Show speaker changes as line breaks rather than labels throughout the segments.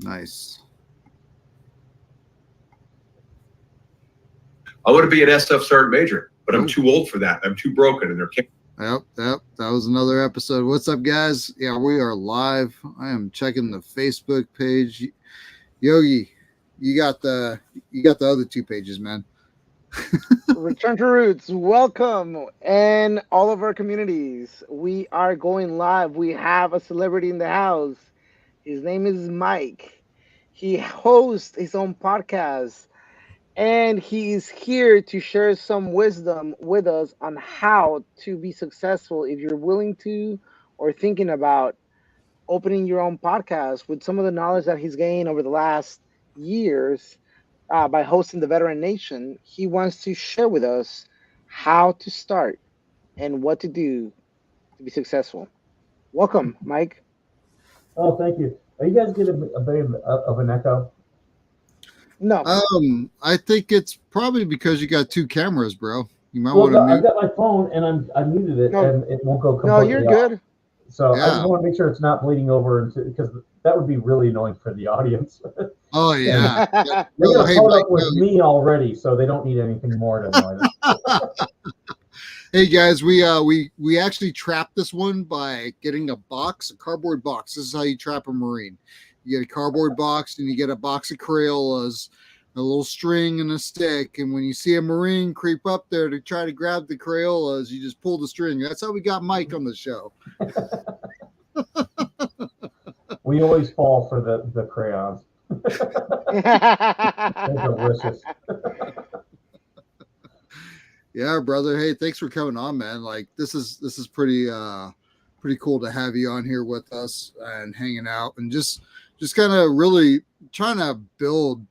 Nice.
I want to be an SF Sergeant Major, but I'm too old for that. I'm too broken, and they're
Yep. That was another episode. What's up, guys? Yeah, we are live. I am checking the Facebook page. Yogi, you got the other two pages, man.
Return to Roots, welcome, and all of our communities. We are going live. We have a celebrity in the house. His name is Mike. He hosts his own podcast, and he is here to share some wisdom with us on how to be successful if you're willing to or thinking about opening your own podcast with some of the knowledge that he's gained over the last years by hosting the Veteran Nation. He wants to share with us how to start and what to do to be successful. Welcome, Mike.
Oh, thank you. Are you guys getting a bit of an echo?
No,
I think it's probably because you got two cameras, bro. You might
Well,
want to
no, I've
mute.
got my phone and I muted it
no,
and it won't go
no,
completely
you're
off.
good.
So I just
Yeah.
want to make sure it's not bleeding over because that would be really annoying for the audience.
Oh yeah.
They're
Bro,
gonna
hey,
put
Mike.
up with me already, so they don't need anything more to annoy them.
Hey guys, we actually trapped this one by getting a cardboard box. This is how you trap a Marine. You get a cardboard box and you get a box of Crayolas, a little string and a stick. And when you see a Marine creep up there to try to grab the Crayolas, you just pull the string. That's how we got Mike on the show.
We always fall for the crayons. They're delicious.
Yeah, brother. Hey, thanks for coming on, man. Like this is pretty cool to have you on here with us and hanging out and just kind of really trying to build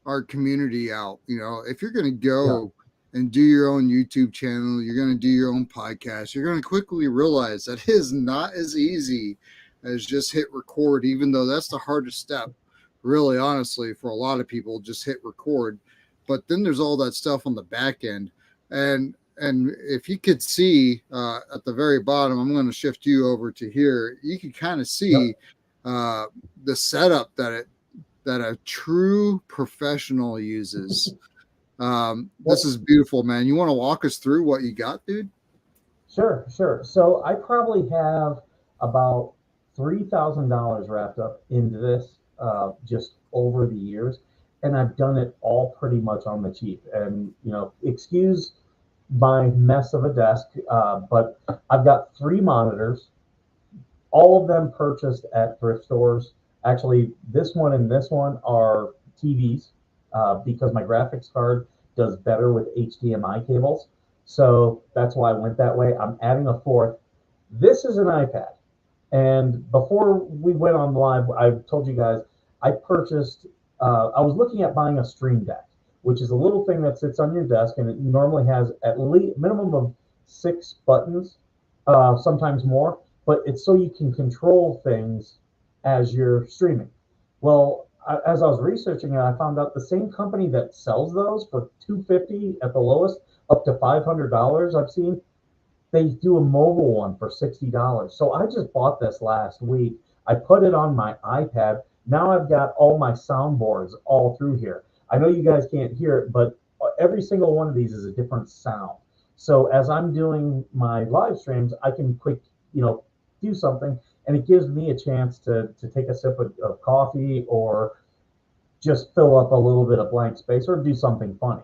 our community out. You know, if you're going to go and do your own YouTube channel, you're going to do your own podcast, you're going to quickly realize that it is not as easy as just hit record, even though that's the hardest step, really, honestly, for a lot of people, just hit record. But then there's all that stuff on the back end. And if you could see at the very bottom, I'm going to shift you over to here. You can kind of see the setup that a true professional uses. This is beautiful, man. You want to walk us through what you got, dude?
Sure. So I probably have about $3,000 wrapped up into this just over the years, and I've done it all pretty much on the cheap. And excuse my mess of a desk, but I've got 3 monitors, all of them purchased at thrift stores. Actually, this one and this one are TVs because my graphics card does better with HDMI cables. So that's why I went that way. I'm adding a 4th. This is an iPad. And before we went on live, I told you guys I purchased, I was looking at buying a Stream Deck, which is a little thing that sits on your desk, and it normally has at least minimum of 6 buttons, sometimes more, but it's so you can control things as you're streaming. Well, as I was researching it, I found out the same company that sells those for $250 at the lowest, up to $500 I've seen, they do a mobile one for $60. So I just bought this last week. I put it on my iPad. Now I've got all my soundboards all through here. I know you guys can't hear it, but every single one of these is a different sound. So as I'm doing my live streams, I can do something, and it gives me a chance to take a sip of coffee or just fill up a little bit of blank space or do something funny.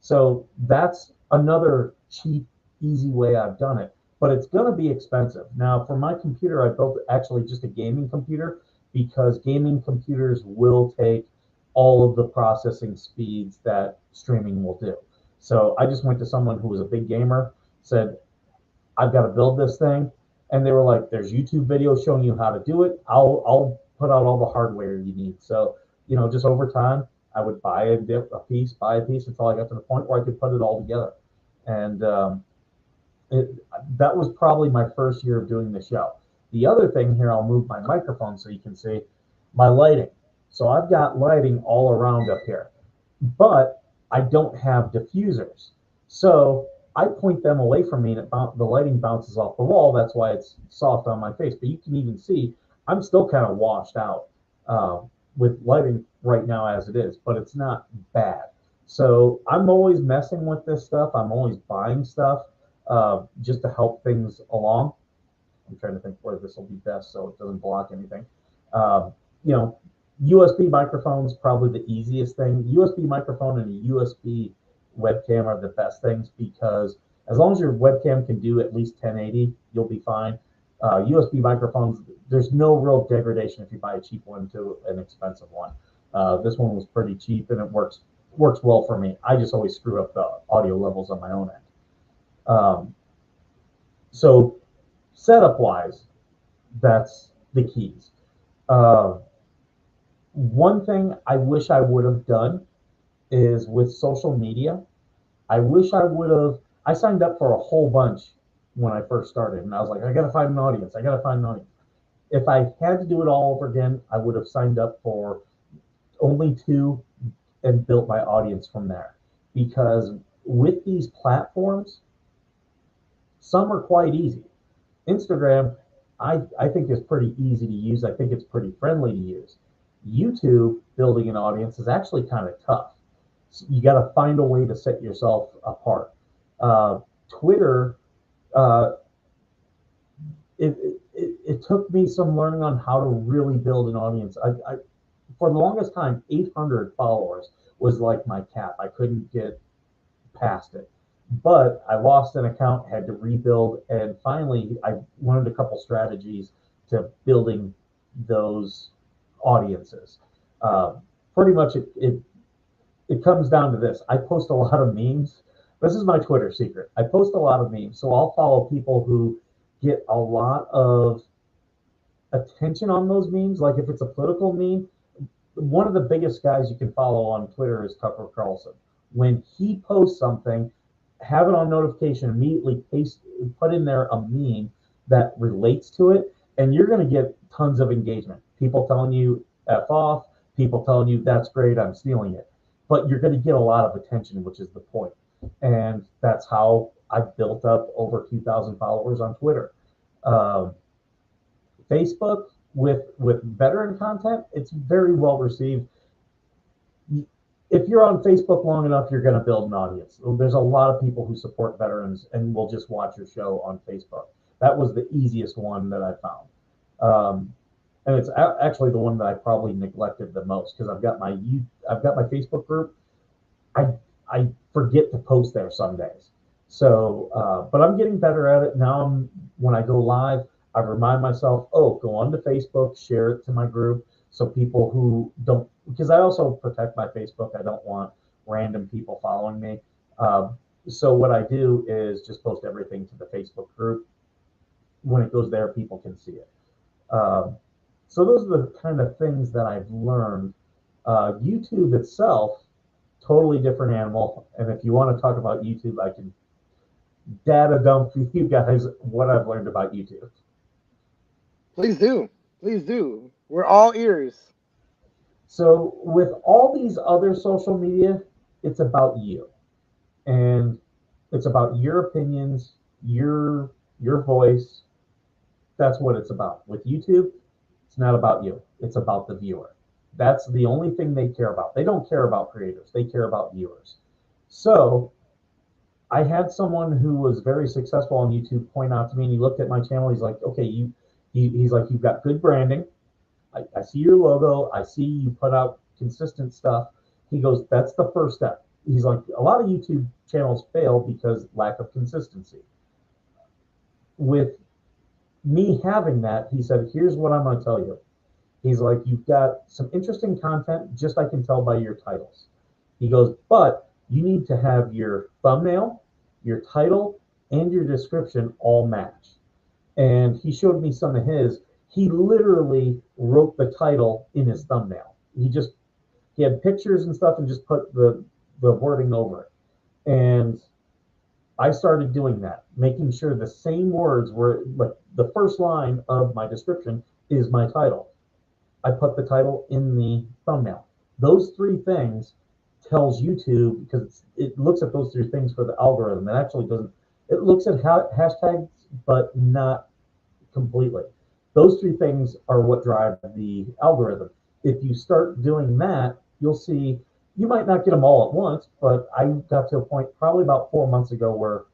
So that's another cheap, easy way I've done it, but it's going to be expensive. Now, for my computer, I built actually just a gaming computer because gaming computers will take all of the processing speeds that streaming will do. So I just went to someone who was a big gamer, said, I've got to build this thing. And they were like, there's YouTube videos showing you how to do it. I'll put out all the hardware you need. So, just over time, I would buy a piece until I got to the point where I could put it all together. And that was probably my first year of doing the show. The other thing here, I'll move my microphone so you can see my lighting. So I've got lighting all around up here, but I don't have diffusers. So I point them away from me and the lighting bounces off the wall. That's why it's soft on my face. But you can even see I'm still kind of washed out. with lighting right now as it is, but it's not bad. So I'm always messing with this stuff. I'm always buying stuff just to help things along. I'm trying to think where this will be best so it doesn't block anything. Um, you know, USB microphone's probably the easiest thing. USB microphone and a USB webcam are the best things because as long as your webcam can do at least 1080, you'll be fine. USB microphones, there's no real degradation if you buy a cheap one to an expensive one. This one was pretty cheap and it works well for me. I just always screw up the audio levels on my own end. So setup wise, that's the keys. One thing I wish I would have done is with social media. I wish I would have. I signed up for a whole bunch when I first started, and I was like, I gotta find an audience. I gotta find an audience. If I had to do it all over again, I would have signed up for only 2 and built my audience from there. Because with these platforms, some are quite easy. Instagram, I think is pretty easy to use. I think it's pretty friendly to use. YouTube, building an audience is actually kind of tough. So you got to find a way to set yourself apart. Twitter, uh, it took me some learning on how to really build an audience. For the longest time, 800 followers was like my cap. I couldn't get past it. But I lost an account, had to rebuild, and finally I learned a couple strategies to building those audiences. Pretty much it comes down to this. I post a lot of memes. This is my Twitter secret. I post a lot of memes, so I'll follow people who get a lot of attention on those memes. Like if it's a political meme, one of the biggest guys you can follow on Twitter is Tucker Carlson. When he posts something, have it on notification, immediately put in there a meme that relates to it, and you're going to get tons of engagement. People telling you F off, people telling you that's great, I'm stealing it. But you're going to get a lot of attention, which is the point. And that's how I've built up over 2,000 followers on Twitter. Facebook, with veteran content, it's very well received. If you're on Facebook long enough, you're going to build an audience. There's a lot of people who support veterans and will just watch your show on Facebook. That was the easiest one that I found. And it's actually the one that I probably neglected the most because I've got my Facebook group. I forget to post there some days. So, but I'm getting better at it now. When I go live, I remind myself, go on to Facebook, share it to my group. So people who don't, because I also protect my Facebook. I don't want random people following me. So what I do is just post everything to the Facebook group. When it goes there, people can see it. So those are the kind of things that I've learned. YouTube itself, totally different animal. And if you want to talk about YouTube, I can data dump for you guys what I've learned about YouTube.
Please do. Please do. We're all ears.
So with all these other social media, it's about you. And it's about your opinions, your voice. That's what it's about. With YouTube, it's not about you. It's about the viewer. That's the only thing they care about. They don't care about creators. They care about viewers. So I had someone who was very successful on YouTube point out to me, and he looked at my channel. He's like, okay, he's like, you've got good branding. I see your logo. I see you put out consistent stuff. He goes, that's the first step. He's like, a lot of YouTube channels fail because lack of consistency. With me having that, he said, here's what I'm going to tell you. He's like, you've got some interesting content, just I can tell by your titles. He goes, but you need to have your thumbnail, your title, and your description all match. And he showed me some of his. He literally wrote the title in his thumbnail. He had pictures and stuff and just put the wording over it. And I started doing that, making sure the same words were like the first line of my description is my title. I put the title in the thumbnail. Those 3 things tells YouTube, because it looks at those 3 things for the algorithm. It actually doesn't. It looks at hashtags, but not completely. Those 3 things are what drive the algorithm. if you start doing that, you'll see you might not get them all at once, but I got to a point probably about 4 months ago where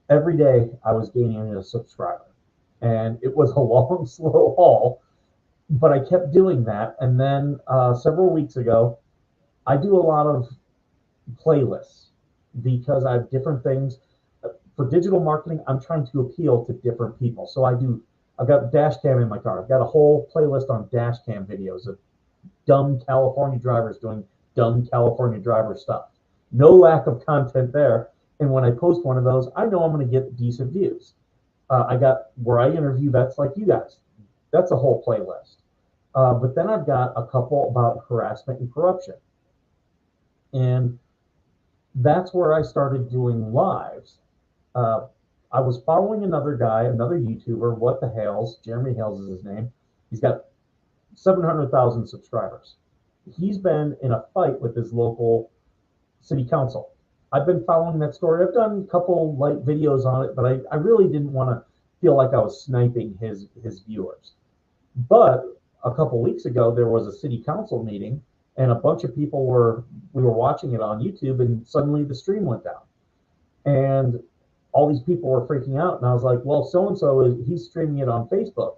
every day I was gaining a subscriber. And it was a long, slow haul, but I kept doing that. And then several weeks ago, I do a lot of playlists because I have different things. For digital marketing, I'm trying to appeal to different people. So I've got dash cam in my car. I've got a whole playlist on dash cam videos of dumb California drivers doing dumb California driver stuff. No lack of content there. And when I post one of those, I know I'm going to get decent views. I got where I interview vets like you guys. That's a whole playlist. But then I've got a couple about harassment and corruption. And that's where I started doing lives. I was following another guy, another YouTuber, What the Hales, Jeremy Hales is his name. He's got 700,000 subscribers. He's been in a fight with his local city council. I've been following that story. I've done a couple light videos on it, but I really didn't want to feel like I was sniping his viewers. But a couple weeks ago, there was a city council meeting, and a bunch of people we were watching it on YouTube, and suddenly the stream went down. And all these people were freaking out, and I was like, well, so-and-so he's streaming it on Facebook.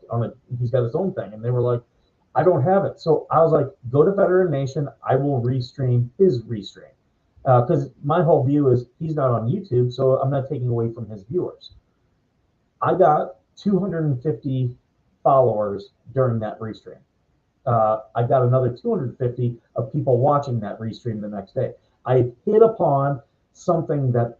He's got his own thing. And they were like, I don't have it. So I was like, go to Veteran Nation. I will restream his restream. Because my whole view is he's not on YouTube, so I'm not taking away from his viewers. I got 250 followers during that restream. I got another 250 of people watching that restream the next day. I hit upon something that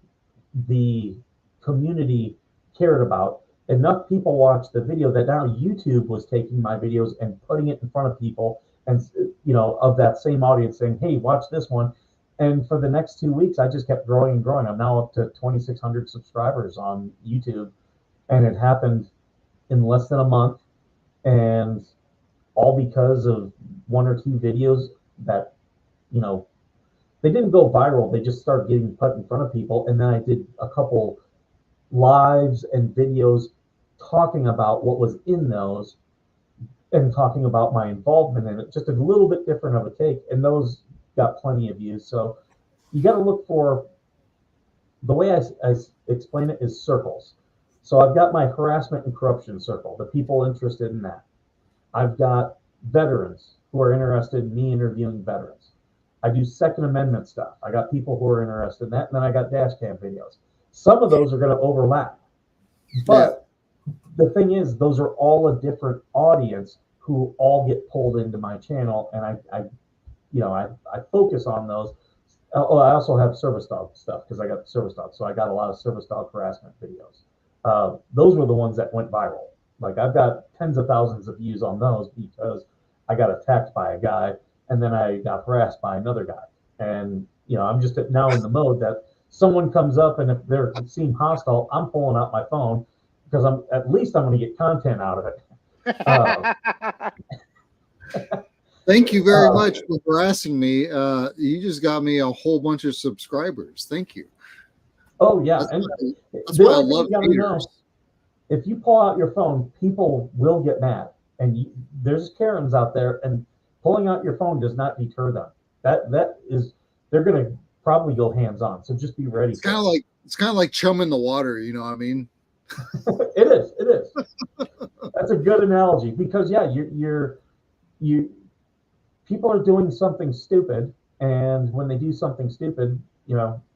the community cared about. Enough people watched the video that now YouTube was taking my videos and putting it in front of people, and of that same audience, saying, hey, watch this one. And for the next 2 weeks, I just kept growing and growing. I'm now up to 2,600 subscribers on YouTube, and it happened in less than a month, and all because of one or two videos that, they didn't go viral. They just started getting put in front of people. And then I did a couple lives and videos talking about what was in those and talking about my involvement in it, just a little bit different of a take. And those got plenty of views. So you got to look for, the way I explain it is circles. So I've got my harassment and corruption circle, the people interested in that. I've got veterans who are interested in me interviewing veterans. I do Second Amendment stuff. I got people who are interested in that. And then I got dash cam videos. Some of those are going to overlap. But the thing is, those are all a different audience who all get pulled into my channel. And I focus on those. Oh, I also have service dog stuff because I got service dogs. So I got a lot of service dog harassment videos. Those were the ones that went viral. Like I've got tens of thousands of views on those because I got attacked by a guy and then I got harassed by another guy. And, I'm just now in the mode that someone comes up and if they seem hostile, I'm pulling out my phone because at least I'm going to get content out of it.
Thank you very much for harassing me. You just got me a whole bunch of subscribers. Thank you.
Oh, yeah.
That's why I love haters.
If you pull out your phone, people will get mad. And there's Karens out there, and pulling out your phone does not deter them. They're going to probably go hands-on. So just be ready. It's
kind of like chum in the water. You know what I mean?
It is. That's a good analogy because people are doing something stupid, and when they do something stupid,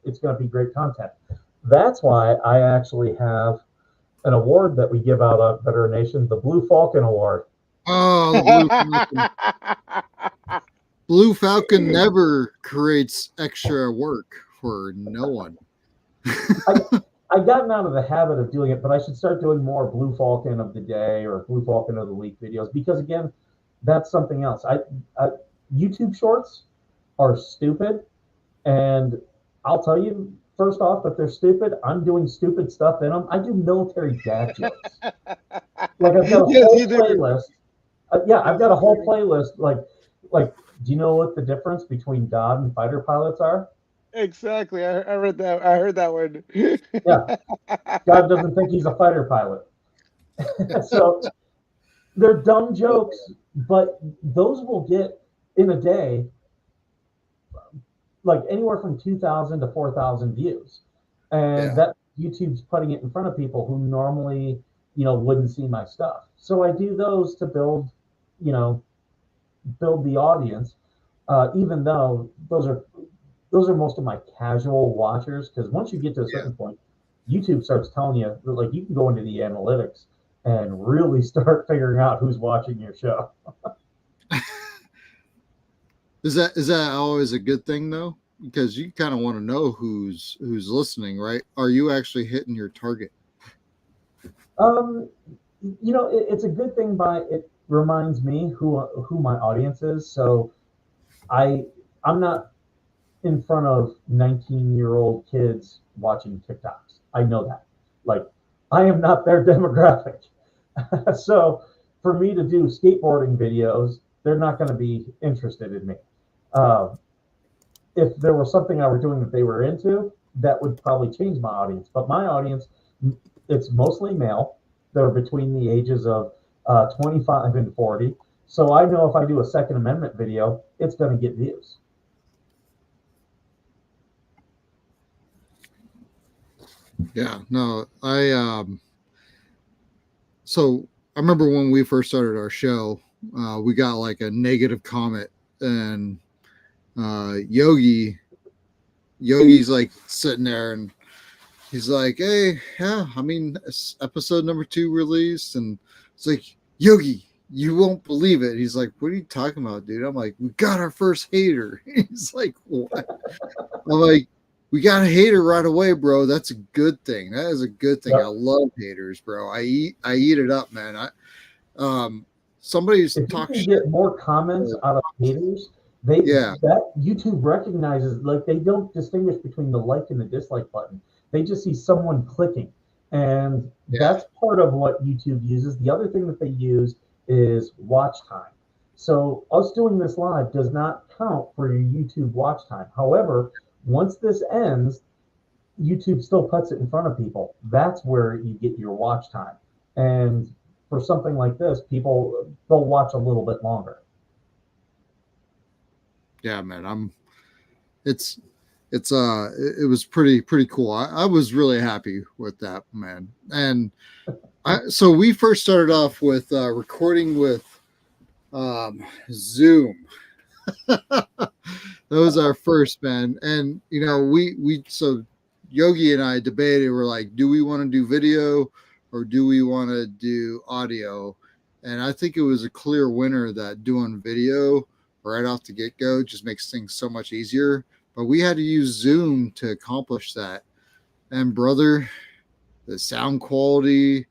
it's going to be great content. That's why I actually have an award that we give out at Veteran Nation, the Blue Falcon Award.
Oh, Blue Falcon. Blue Falcon never creates extra work for no one.
I've gotten out of the habit of doing it, but I should start doing more Blue Falcon of the day or Blue Falcon of the week videos because, again, that's something else. YouTube shorts are stupid, and I'll tell you, first off, if they're stupid, I'm doing stupid stuff in them. I do military dad jokes. Like I've got a whole playlist. I've got a whole playlist. Like, do you know what the difference between God and fighter pilots are?
Exactly. I heard that. I heard that word.
Yeah. God doesn't think he's a fighter pilot. So they're dumb jokes, but those will get in a day, like anywhere from 2,000 to 4,000 views, and
Yeah.
that YouTube's putting it in front of people who normally, wouldn't see my stuff. So I do those to you know, build the audience. Even though those are most of my casual watchers, because once you get to a
Yeah.
certain point, YouTube starts telling you, like, you can go into the analytics and really start figuring out who's watching your show.
Is that always a good thing though? Because you kind of want to know who's listening, right? Are you actually hitting your target?
Um, it's a good thing, by it reminds me who my audience is. So I I'm not in front of 19-year-old kids watching TikToks. I know that. Like, I am not their demographic. So for me to do skateboarding videos, they're not going to be interested in me. Uh, if there was something I were doing that they were into, that would probably change my audience. But my audience, it's mostly male. They're between the ages of 25 and 40. So I know if I do a Second Amendment video, it's going to get views.
Yeah. No, so I remember when we first started our show, we got like a negative comment, and Yogi's like sitting there, and he's like, "Hey, yeah, I mean, episode number 2 released," and it's like, "Yogi, you won't believe it." He's like, "What are you talking about, dude?" I'm like, "We got our first hater." He's like, "What?" I'm like, "We got a hater right away, bro. That's a good thing. That is a good thing. I
Yep.
love haters, bro. I eat it up, man. Somebody's
If you
talk
can
shit.
get more comments out of haters, they
Yeah,
that YouTube recognizes, like, they don't distinguish between the like and the dislike button. They just see someone clicking. And
yeah,
that's part of what YouTube uses. The other thing that they use is watch time. So us doing this live does not count for your YouTube watch time. However, once this ends, YouTube still puts it in front of people. That's where you get your watch time. And for something like this, people, they'll watch a little bit longer.
yeah, man. It's it was pretty cool. I was really happy with that, man. And so we first started off with recording with Zoom. That was our first, man. And we so Yogi and I debated. We're like, do we want to do video or do we want to do audio? And I think it was a clear winner that doing video right off the get go just makes things so much easier. But we had to use Zoom to accomplish that. And brother, the sound quality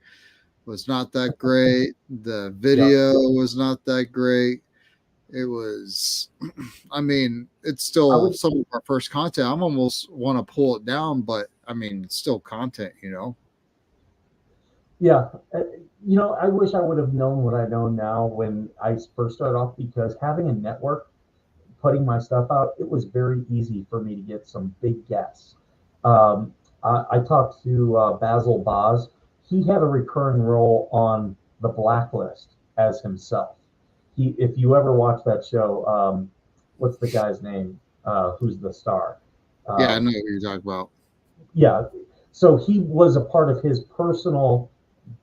was not that great. The
Yep.
video was not that great. It was, I mean, it's
I
still
would,
some of our first content. I'm almost want to pull it down, but I mean, it's still content.
yeah. I wish I would have known what I know now when I first started off, because having a network, putting my stuff out, it was very easy for me to get some big guests. I talked to Basil Boz. He had a recurring role on The Blacklist as himself. If you ever watch that show, what's the guy's name? Who's the star?
Yeah, I
Um,
know what you're talking about.
yeah, so he was a part of his personal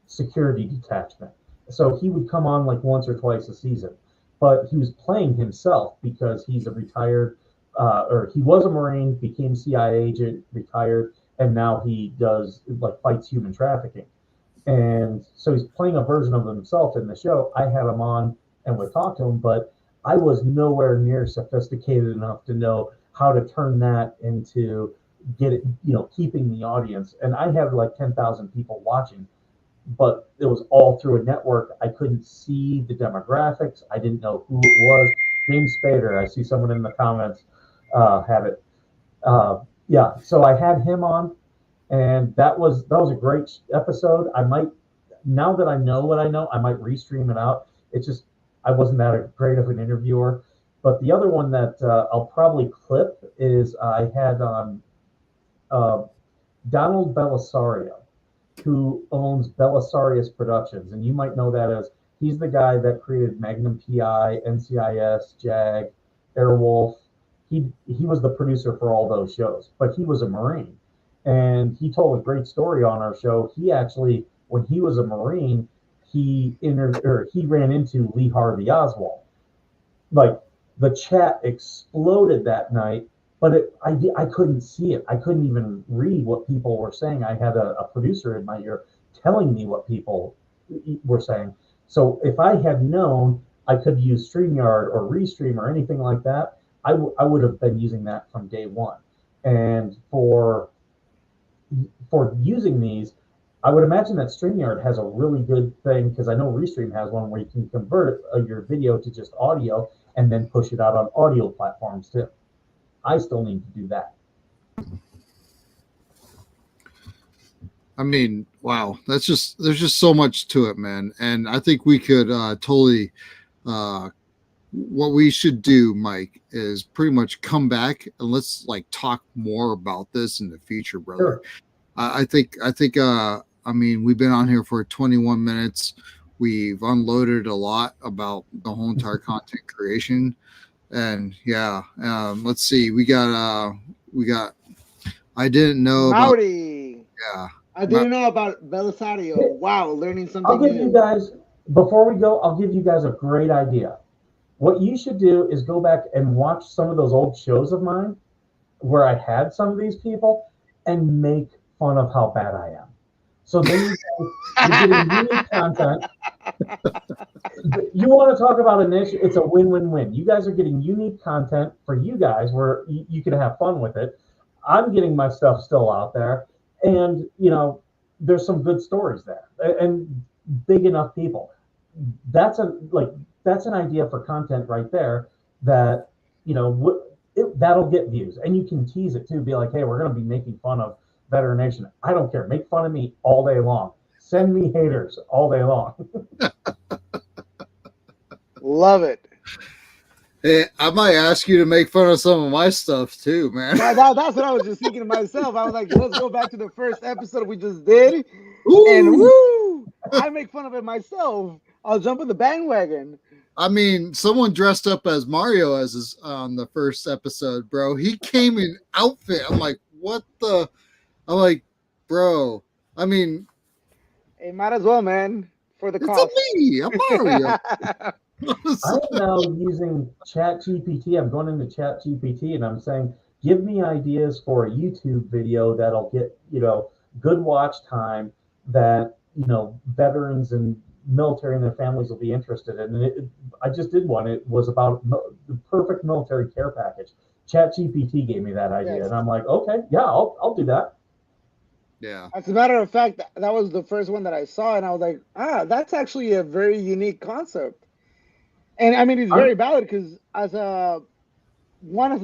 security detachment. So he would come on like once or twice a season, but he was playing himself because he's a retired, or he was a Marine, became CIA agent, retired, and now he does, like, fights human trafficking. And so he's playing a version of himself in the show. I had him on and would talk to him, but I was nowhere near sophisticated enough to know how to turn that into get it, keeping the audience. And I had like 10,000 people watching, but it was all through a network. I couldn't see the demographics. I didn't know who it was. James Spader, I see someone in the comments have it. Yeah, so I had him on, and that was a great episode. I might, now that I know what I know, I might restream it out. It's just I wasn't that great of an interviewer. But the other one that I'll probably clip is I had on uh, Donald Belisario, who owns Belisarius Productions, and you might know that as He's the guy that created Magnum PI, NCIS, JAG, Airwolf. He was the producer for all those shows, but he was a Marine. And he told a great story on our show. He actually, when he was a Marine, he ran into Lee Harvey Oswald. Like the chat exploded that night, but I couldn't see it. I couldn't even read what people were saying. I had a producer in my ear telling me what people were saying. So if I had known I could use StreamYard or Restream or anything like that, I would have been using that from day one. And for using these, I would imagine that StreamYard has a really good thing, because I know Restream has one where you can convert your video to just audio and then push it out on audio platforms too. I still need to do that.
I mean, wow, there's just so much to it, man. And I think we could totally what we should do, Mike, is pretty much come back and let's like talk more about this in the future, brother.
Sure.
I think I mean, we've been on here for 21 minutes. We've unloaded a lot about the whole entire content creation. And yeah, let's see. We got I didn't know
Mauri.
yeah.
I didn't know about Belisario. Wow, learning something
I'll give
new.
you guys, before we go, I'll give you guys a great idea. What you should do is go back and watch some of those old shows of mine where I had some of these people and make fun of how bad I am. So then you're getting unique content. You want to talk about a niche, it's a win-win-win. You guys are getting unique content for you guys where you can have fun with it. I'm getting my stuff still out there, and there's some good stories there and big enough people. That's an idea for content right there that that'll get views, and you can tease it too. Be like, hey, we're going to be making fun of Veteran Nation. I don't care. Make fun of me all day long. Send me haters all day long.
Love it.
Hey, I might ask you to make fun of some of my stuff too, man.
That's what I was just thinking to myself. I was like, let's go back to the first episode we just did.
Ooh.
And woo! I make fun of it myself. I'll jump in the bandwagon.
I mean, someone dressed up as Mario on the first episode, bro. He came in outfit. I'm like, what the? I'm like, bro. I mean,
hey, might as well, man. For the
it's
cost.
me. I'm Mario.
I'm now using ChatGPT. I'm going into ChatGPT and I'm saying, give me ideas for a YouTube video that'll get, good watch time that, veterans and military and their families will be interested in. And I just did one. It was about the perfect military care package. ChatGPT gave me that idea.
Yes.
And I'm like, okay, yeah, I'll do that.
Yeah.
As a matter of fact, that was the first one that I saw, and I was like, that's actually a very unique concept. And I mean, it's very valid because as a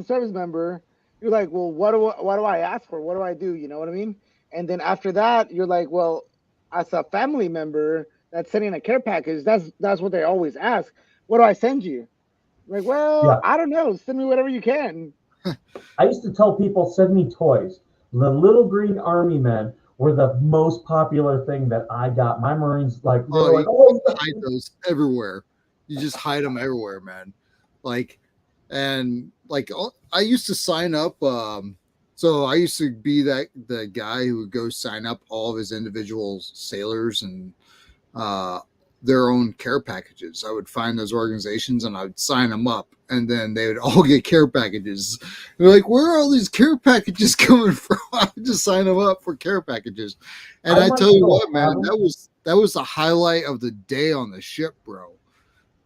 service member, you're like, well, what do I ask for? What do I do? You know what I mean? And then after that, you're like, well, as a family member that's sending a care package, that's what they always ask. What do I send you? Like, well,
Yeah.
I don't know. Send me whatever you can.
I used to tell people, send me toys. The little green army men were the most popular thing that I got. My Marines, like, they were like,
hide those everywhere. You just hide them everywhere, man. Like, and like, I used to sign up. So I used to be the guy who would go sign up all of his individual sailors and their own care packages. I would find those organizations and I would sign them up, and then they would all get care packages. They're like, where are all these care packages coming from? I would just sign them up for care packages. And I tell you what, man, that was the highlight of the day on the ship, bro.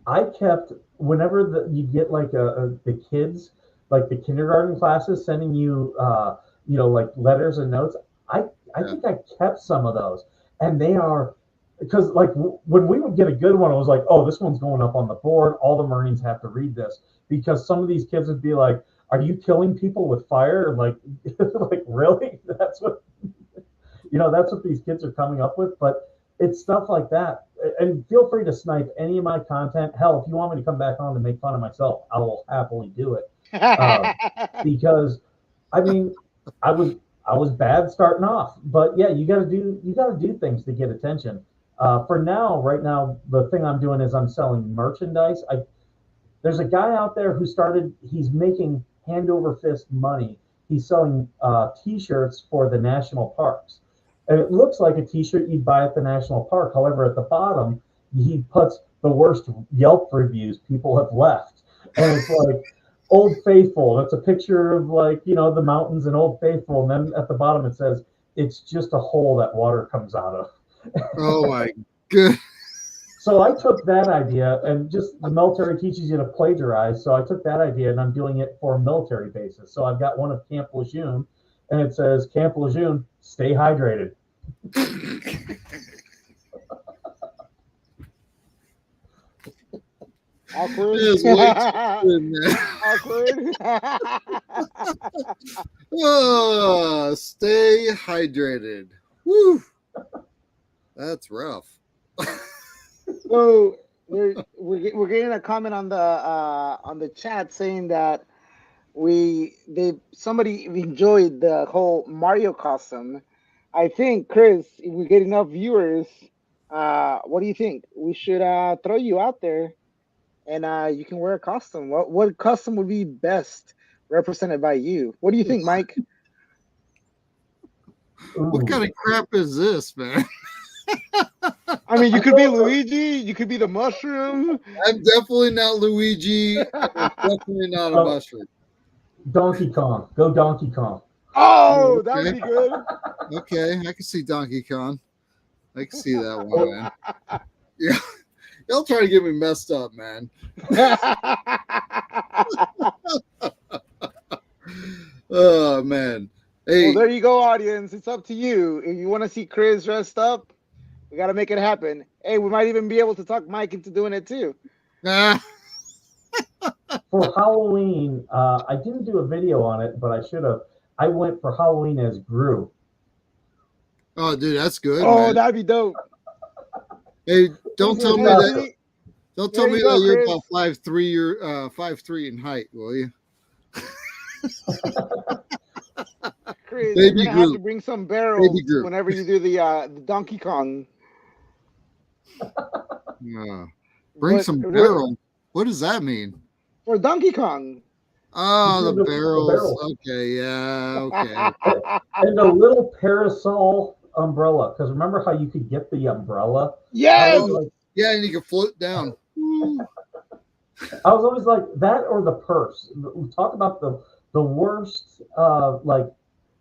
I kept, whenever you get like the kids, like the kindergarten classes sending you, like letters and notes, I think I kept some of those. And they are, because like when we would get a good one, it was like, oh, this one's going up on the board. All the Marines have to read this, because some of these kids would be like, are you killing people with fire? And like, like, really? That's what, that's what these kids are coming up with. But it's stuff like that. And feel free to snipe any of my content. Hell, if you want me to come back on to make fun of myself, I will happily do it. Because I mean, I was bad starting off, but yeah, you gotta do things to get attention. For now, right now, the thing I'm doing is I'm selling merchandise. There's a guy out there who started. He's making hand over fist money. He's selling T-shirts for the national parks, and it looks like a T-shirt you'd buy at the national park. However, at the bottom, he puts the worst Yelp reviews people have left, and it's like Old Faithful. It's a picture of like the mountains and Old Faithful, and then at the bottom it says it's just a hole that water comes out of.
Oh my good.
So I took that idea, and just the military teaches you to plagiarize. So I took that idea and I'm doing it for military bases. So I've got one of Camp Lejeune, and it says, Camp Lejeune, stay hydrated.
Awkward.
It is way too good, man.
Awkward.
Oh, stay hydrated. Woo. That's rough.
So we're getting a comment on the chat saying that somebody enjoyed the whole Mario costume. I think, Chris, if we get enough viewers, what do you think? We should throw you out there, and you can wear a costume. What costume would be best represented by you? What do you think, Mike?
What kind of crap is this, man?
I mean, you could be Luigi. You could be the mushroom.
I'm definitely not Luigi. I'm definitely not a mushroom.
Donkey Kong. Go Donkey Kong.
Oh, that would be good.
Okay, I can see Donkey Kong. I can see that one, man. Yeah, y'all trying to get me messed up, man. Oh man. Hey,
Well, there you go, audience. It's up to you. If you want to see Chris dressed up, we got to make it happen. Hey, we might even be able to talk Mike into doing it too.
For Halloween, I didn't do a video on it, but I should have. I went for Halloween as Gru.
Oh, dude, that's good.
Oh,
man.
that'd be dope.
Hey, don't tell me that. Don't tell me that you're
Chris.
about 5'3". You're 5'3" in height, will you?
Chris,
Baby
you're gonna have
Groot.
to bring some barrels
Baby Groot.
whenever you do the Donkey Kong.
Yeah. Bring
But-
some barrel. What does that mean?
For Donkey Kong.
Oh,
You do
the
the
barrels.
barrels.
Okay, yeah, okay.
And a little parasol umbrella. Because remember how you could get the umbrella?
Yes.
Yeah, and you can float down.
I was always like that or the purse. We talk about the worst, like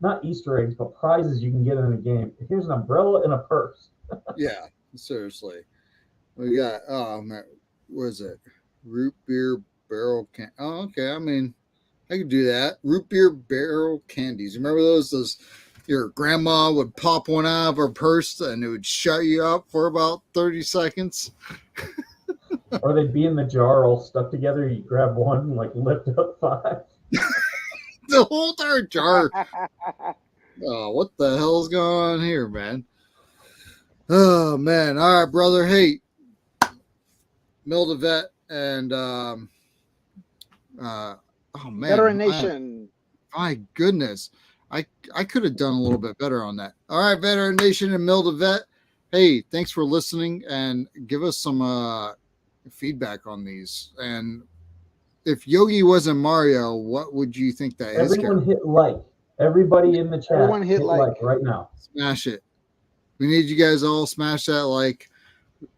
not Easter eggs, but prizes you can get in a game. Here's an umbrella and a purse.
Yeah, seriously. We got man, what is it? Root beer barrel can. Oh, okay. I mean, I could do that. Root beer barrel candies. Remember those? Those your grandma would pop one out of her purse and it would shut you up for about 30 seconds.
Or they'd be in the jar all stuck together. You grab one and like lift up 5.
The whole entire jar. Oh, what the hell's going on here, man? Oh man. All right, brother. Hey, Mil2Vet and oh man,
Veteran Nation.
my goodness. I could have done a little bit better on that. All right, Veteran Nation and Mil2Vet. Hey, thanks for listening and give us some feedback on these. And if Yogi wasn't Mario, what would you think that his
Everyone
character?
hit like. Everybody in the chat,
Everyone hit like.
right now.
Smash it. We need you guys all smash that like.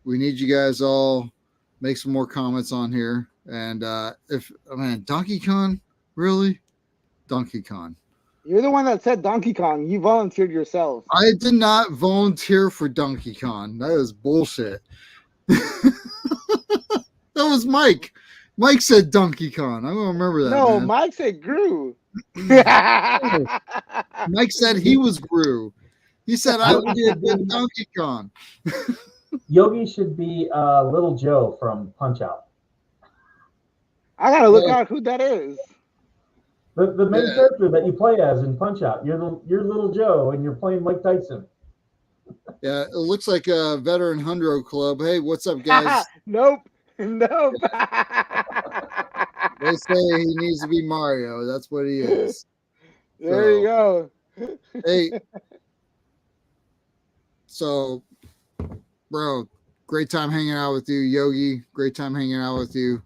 We need you guys all make some more comments on here. And Donkey Kong, really? Donkey Kong.
You're the one that said Donkey Kong. You volunteered yourself.
I did not volunteer for Donkey Kong. That is bullshit. That was Mike. Mike said Donkey Kong. I'm gonna remember that.
No,
man.
Mike said Gru.
Mike said he was Gru. He said I would be a good Donkey Kong.
Yogi should be Little Joe from Punch Out.
I gotta look out who that is.
The main character that you play as in Punch Out. You're Little Joe, and you're playing Mike Tyson.
Yeah, it looks like a veteran Hundro Club. Hey, what's up, guys?
Nope.
They say he needs to be Mario. That's what he is.
There you go.
Hey, so bro, great time hanging out with you, Yogi. Great time hanging out with you.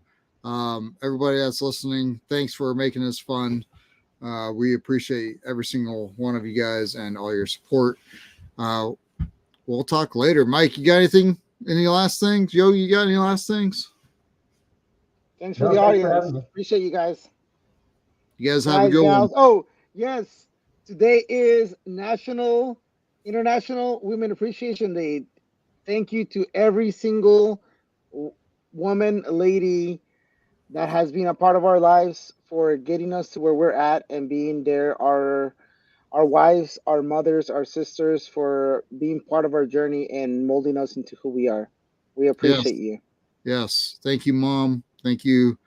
Everybody that's listening, thanks for making this fun. We appreciate every single one of you guys and all your support. We'll talk later. Mike, you got anything? Any last things? Yogi, you got any last things?
Thanks for
No,
the
thanks for
audience.
having me.
Appreciate you guys.
You guys have a
Guys,
good one.
gals. Oh, yes. Today is International Women Appreciation Day. Thank you to every single woman, lady that has been a part of our lives for getting us to where we're at and being there. Our wives, our mothers, our sisters, for being part of our journey and molding us into who we are. We appreciate you.
Yes. Thank you, Mom. Thank you,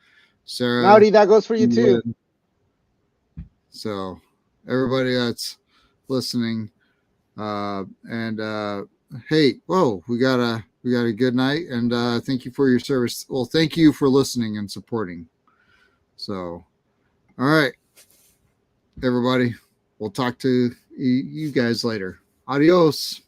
Sarah.
Rowdy, that goes for you too.
So, everybody that's listening, and hey, whoa, we got a good night, and thank you for your service. Well, thank you for listening and supporting. So, all right, everybody, we'll talk to you guys later. Adios.